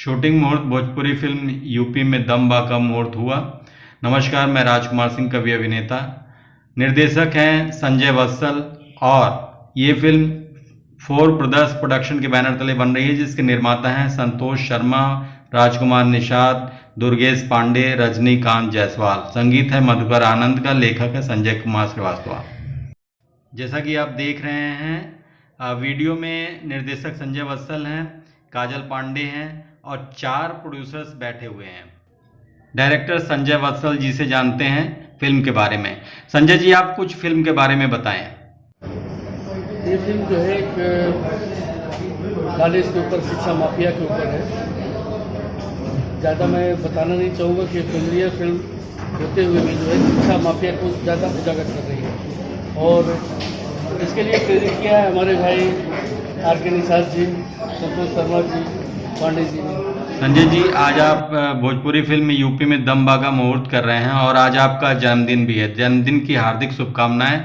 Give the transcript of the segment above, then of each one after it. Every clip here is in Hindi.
शूटिंग मुहूर्त भोजपुरी फिल्म यूपी में दम बा का मुहूर्त हुआ। नमस्कार, मैं राजकुमार सिंह, कवि अभिनेता। निर्देशक हैं संजय वत्सल और ये फिल्म फोर ब्रदर्स प्रोडक्शन के बैनर तले बन रही है, जिसके निर्माता हैं संतोष शर्मा, राजकुमार निषाद, दुर्गेश पांडे, रजनीकांत जायसवाल। संगीत है मधुकर आनंद का, लेखक है संजय कुमार श्रीवास्तव। जैसा कि आप देख रहे हैं वीडियो में, निर्देशक संजय वत्सल हैं, काजल पांडे हैं और 4 प्रोड्यूसर्स बैठे हुए हैं। डायरेक्टर संजय वत्सल जी से जानते हैं फिल्म के बारे में। संजय जी, आप कुछ फिल्म के बारे में बताएं। ये फिल्म जो है एक कॉलेज के ऊपर, शिक्षा माफिया के ऊपर है। ज़्यादा मैं बताना नहीं चाहूँगा कि फेमिलियर फिल्म होते हुए भी जो है शिक्षा माफिया को ज़्यादा उजागर कर रही है। और इसके लिए क्रेडिट किया है हमारे भाई RK निषाद जी, संतोष शर्मा जी, पांडे जी ने। संजय जी, आज आप भोजपुरी फिल्म यूपी में दम बा का मुहूर्त कर रहे हैं और आज आपका जन्मदिन भी है। जन्मदिन की हार्दिक शुभकामनाएं।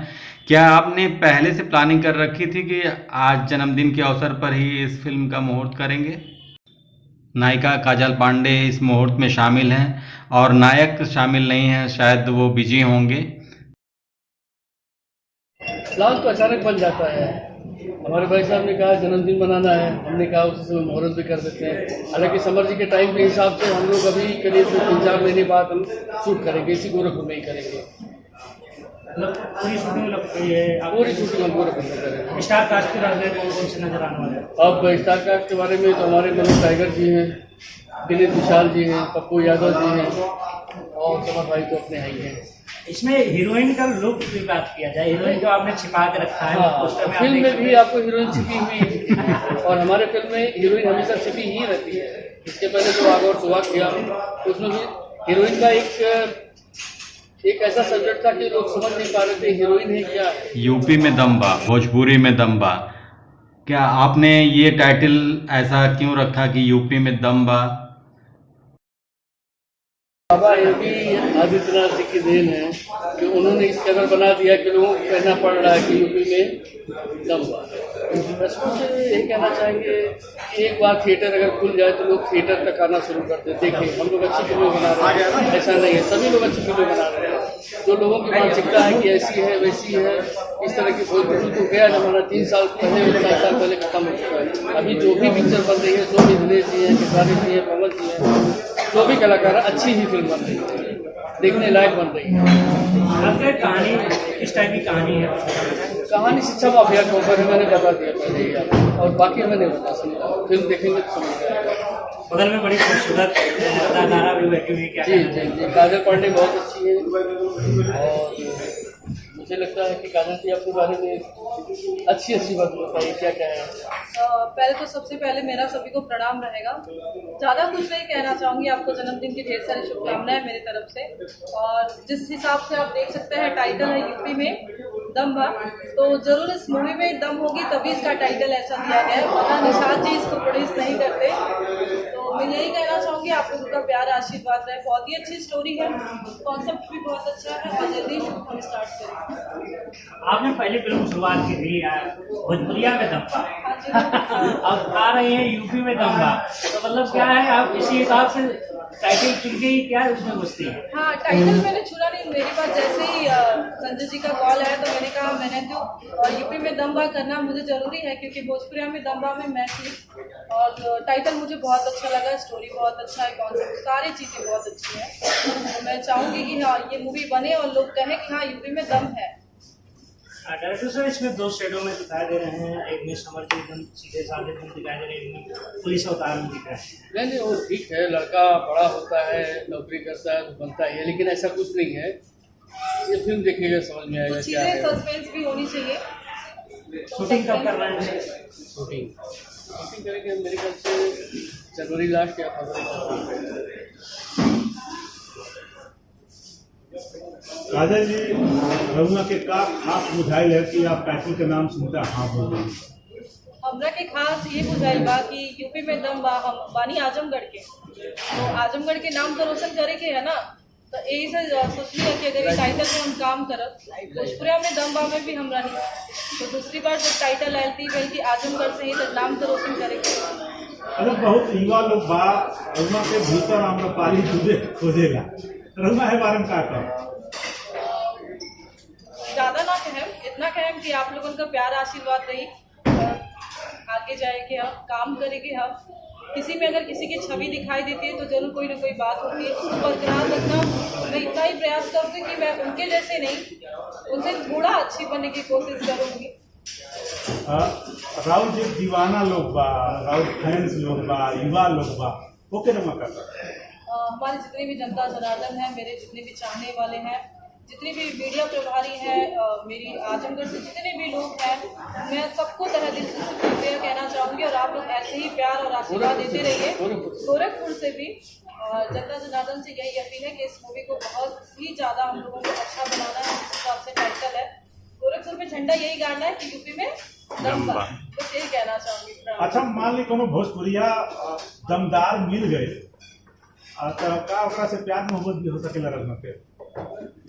क्या आपने पहले से प्लानिंग कर रखी थी कि आज जन्मदिन के अवसर पर ही इस फिल्म का मुहूर्त करेंगे? नायिका काजल पांडे इस मुहूर्त में शामिल हैं और नायक शामिल नहीं हैं, शायद वो बिजी होंगे। प्लान तो अचानक बन जाता है। हमारे भाई साहब ने कहा जन्मदिन मनाना है, हमने कहा उसी समय मुहूर्त भी कर देते हैं। हालांकि समर जी के टाइम के हिसाब से हम लोग अभी करीब 3-4 महीने बाद हम शूट करेंगे, इसी गोरखपुर में ही करेंगे। पूरी शूटिंग पूरी शूटिंग हम गोरखपुर में करेंगे। स्टार कास्ट के बारे में कौन से नजर आने वाले हैं? अब स्टार कास्ट के बारे में तो हमारे मनोज टाइगर जी हैं, दिलीप विशाल जी हैं, पप्पू यादव जी हैं और समर भाई तो अपने हैं ही हैं। इसमें हीरोइन का लुक की बात किया जाए, हीरोइन को आपने छिपा के रखा है। हाँ, फिल्म में भी आपको हीरोइन छिपी हुई है और हमारे फिल्म में हीरोइन हमेशा छिपी ही रहती है। इसके पहले जो आग और सुहाग किया उसमें भी हीरोइन का एक ऐसा सब्जेक्ट था कि लोग समझ नहीं पा रहे थे हीरोइन है क्या है। यूपी में दम बा, भोजपुरी में दम बा, क्या आपने ये टाइटल ऐसा क्यों रखा कि यूपी में दम बा? बाबा योगी आदित्यनाथ जी की देन है कि उन्होंने इस कदर बना दिया कि लोगों को कहना पड़ रहा है कि यूपी में दम बा। बस मुझे यही कहना चाहेंगे कि एक बार थिएटर अगर खुल जाए तो लोग थिएटर तक आना शुरू करते हैं। देखिए, हम लोग अच्छी फिल्में बना रहे हैं, ऐसा नहीं है, सभी लोग अच्छी फिल्में बना रहे हैं। जो लोगों की मानसिकता है कि ऐसी है वैसी है, इस तरह की भोजपुरी तो गया जमाना 3 साल पहले 4 साल पहले खत्म हो चुका है। अभी जो भी पिक्चर बन रही है, जो भी दिनेश जी हैं, किसानी जी हैं, पवन जी हैं, जो भी कलाकार अच्छी ही फिल्म बन रही है, देखने लायक बन रही है। आपकी कहानी किस टाइप की कहानी है? कहानी शिक्षा माफिया के ऊपर है, मैंने बता दिया पहले ही आपको, और बाकी मैंने बता समझा, फिल्म देखेंगे तो समझ जाएगा। बगल में बड़ी खूबसूरत अदाकारा भी बैठी हुई है। जी जी जी, काजल पांडे बहुत अच्छी है और मुझे लगता है कि काजल जी आपके बारे में अच्छी बात बताइए, क्या क्या है? पहले तो सबसे पहले मेरा सभी को प्रणाम रहेगा। ज़्यादा कुछ नहीं कहना चाहूँगी, आपको जन्मदिन की ढेर सारी शुभकामनाएं मेरी तरफ से। और जिस हिसाब से आप देख सकते हैं टाइटल है यूपी में दम बा, तो जरूर इस मूवी में दम होगी तभी इसका टाइटल ऐसा दिया गया है, वरना निषाद जी इसको प्रोड्यूस नहीं करते। तो मैं यही कहना चाहूँगी आप लोगों का प्यार आशीर्वाद रहे। बहुत ही अच्छी स्टोरी है, कॉन्सेप्ट भी बहुत अच्छा है और जल्दी शूट हम स्टार्ट करेंगे। आपने पहली फिल्म शुरुआत की थी भोजपुरिया में दम बा, अब आ रहे हैं यूपी में दम बा, तो मतलब क्या है, आप इसी हिसाब से टाइटल चुन के ही क्या उसमें घुसती है? हाँ, टाइटल मैंने चुना नहीं, मेरे पास जैसे ही संजय जी का कॉल आया तो मैंने कहा मैंने जो यूपी में दम बा करना मुझे जरूरी है, क्योंकि भोजपुरिया में दम बा में मैं थी और टाइटल मुझे बहुत अच्छा लगा, स्टोरी बहुत अच्छा है, कॉन्सेप्ट सारी चीज़ें बहुत अच्छी हैं। तो मैं चाहूँगी कि हाँ ये मूवी बने और लोग कहें कि हाँ यूपी में दम है। डायरेक्टर सर, इसमें 2 शेडों में दिखाई दे रहे हैं, एक में समर जी एकदम सीधे साधे में दिखाई दे रहे हैं, एक में पुलिस अवतार में दिख रहे हैं। नहीं, वो ठीक है, लड़का बड़ा होता है, नौकरी करता है तो बनता है, लेकिन ऐसा कुछ नहीं है। ये फिल्म देखिएगा समझ में आएगा क्या है। सस्पेंस भी होनी चाहिए। शूटिंग कब कर रहे हैं? शूटिंग करेंगे मेरे ख्याल से जनवरी लास्ट या फरवरी। काजल जी, रउआ के का खास बुझाइल है कि आप टाइटल के नाम सुनते हाँ बोल रहे हैं? हमरा के खास ये बुझाइल बा कि यूपी में दम बा, हम बानी आजमगढ़ के, तो आजमगढ़ के नाम तो रोशन करे के है ना, तो यही से सोचली है कि अगर ये टाइटल में हम काम करब, भोजपुरिया में दम बा में भी हमरा नहीं, तो दूसरी बार जब टाइटल आयल थी बल्कि आजमगढ़ से ही तो नाम तो रोशन करे के। अरे बहुत युवा लोग बा रउआ के भीतर आम्रपाली दूधे खोजेला रउआ है बारे में का कहो? ज्यादा ना कहें, इतना कहें कि आप लोगों का प्यार आशीर्वाद रही, आगे जाएंगे हम, काम करेंगे हम। किसी में अगर किसी की छवि दिखाई देती है तो जरूर कोई ना कोई बात होती है, उसको बरकरार रखना। मैं इतना ही प्रयास करूँगी कि मैं उनके जैसे नहीं, उनसे थोड़ा अच्छी बनने की कोशिश करूँगी। राउर जो दीवाना लोग बा, राउर फैंस लोग बा, युवा लोग बा, वो के रमा करता? हमारे जितने भी जनता जनार्दन है, मेरे जितने भी चाहने वाले हैं, जितने भी मीडिया प्रभारी हैं, मेरी आजमगढ़ से जितने भी लोग हैं, मैं सबको तहे दिल से शुक्रिया कहना चाहूँगी। और आप लोग ऐसे ही प्यार और आशीर्वाद देते रहिए। गोरखपुर से भी जनता जनार्दन से यही अपील है कि इस मूवी को बहुत ही ज़्यादा हम लोगों को अच्छा बनाना है। जिस हिसाब से टाइटल है, गोरखपुर में झंडा यही गाड़ना है कि यूपी में दम बा, बस यही कहना चाहूँगी। अच्छा, मान ली कोनो भोजपुरिया दमदार मिल गए तो का ओकरा से प्यार मोहब्बत भी हो सकेला रउआ के?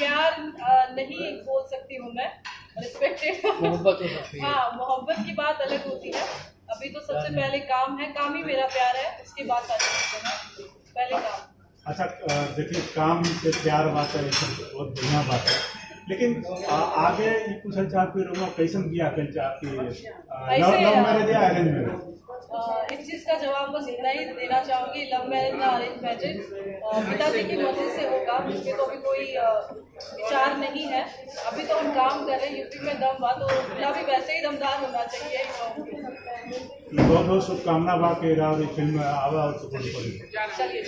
प्यार नहीं बोल सकती हूँ मैं, रिस्पेक्टेड मोहब्बत हो सकती है। हाँ, मोहब्बत की बात अलग होती है। अभी तो सबसे पहले काम है, काम ही मेरा प्यार है, उसके बाद सारी चीजें हैं, पहले काम। अच्छा, देखिए काम से प्यार बात है, बहुत बढ़िया बात है, लेकिन आगे ये पूछल चाहती रउआ कैसन बियाह कइल चाहती? लव मैरिज या अरेंज मैरिज? इस चीज़ का जवाब बस इतना ही देना चाहूँगी, लव मैरिज ना अरेंज मैरिज पिताजी की मर्जी से होगा, मुझे तो अभी कोई विचार नहीं है। अभी तो हम काम कर रहे हैं, यूपी में दम बा, तो पिता भी वैसे ही दमदार होना चाहिए। बहुत बहुत शुभकामना बा के फिल्म आवा और चलिए।